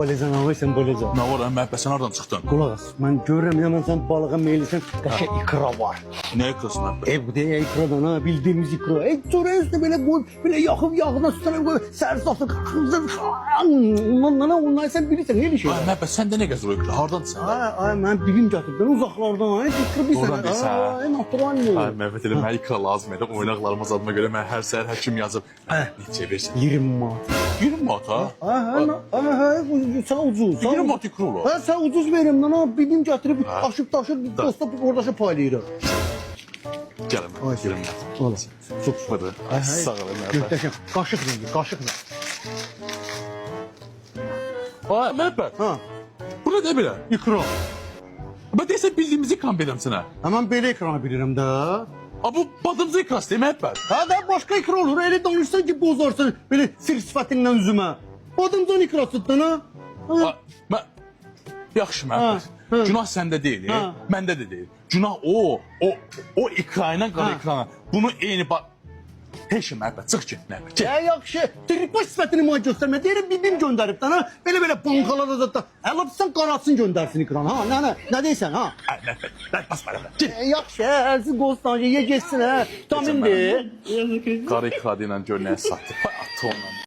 Balacan ağabey sen balacan. Ne var Məhəbbət, sən hardan çıxdın? Kulak as. Ben görürüm hemen sen balığa meyilsen. Kaşa ikra var. Nə qız Məhəbbət? Evde ikradan ha bildiğimiz ikra. Sonra üstüne böyle koy. Böyle yakıp yakına üstüne koy. Sersaflı kızın. Ondan sen bilirsen ne bir şey. Ay Məhəbbət, sən də nə gəzir o ikra? Hardan sən? Ay ben bilim getirdim uzaklardan. Ay ikra bir Oradan sene. bilsən. Ay natural mı? Ay Məhəbbət, elə mənə ikra lazım idi. Oynaqlarımız adıma görə mən hər səhər həkim yazıb. Neçə versən? 20 manat. 20 manat ha? Sen ucuz. 20 manat ikra olur. Ha sen ucuz verim lan ha bilim getirip aşıp taşıp dosta oradaşı paylayırım. Gəlin, Ay, gəlin Məhəbbət. Ola. Çok Hadi. Ay, Sağ olun Məhəbbət. Göktaşım kaşık rengi kaşık rengi. Ay Məhəbbət, Ha bu nə də belə? ikra. Ben deyəsən bildiyimizi ikram verəm sənə. Hemen böyle ekranı bilirim de. A bu badımızı ikrası değil Məhəbbət? Ha da başka ikra olur öyle danışsan ki bozarsın böyle sir sıfatınla üzüme. Adımdan ikra tuttan ha. A, mən... Yaxşı Məhəbbət. Ha, ha. Günah səndə deyil, Ha. məndə də deyil. Günah o ikrayla qara Ha. ikrana. Bunu eyni bak... Heç Məhəbbət, çıx get Məhəbbət. Get. Ya yakşı. Trikbaş sıfatını bana gösterme. Derim bilim gönderip ha. Böyle bankalarda da. Alıpsan karatsın göndersin ikran ha. Ne deysen ha. Ay Məhəbbət, mən bas bana. Get. Yaxşı, ərzi qostancı ye geçsin ha. Vitamin de. Qara ikradı ilə gör nəyə satdı. Atı onunla.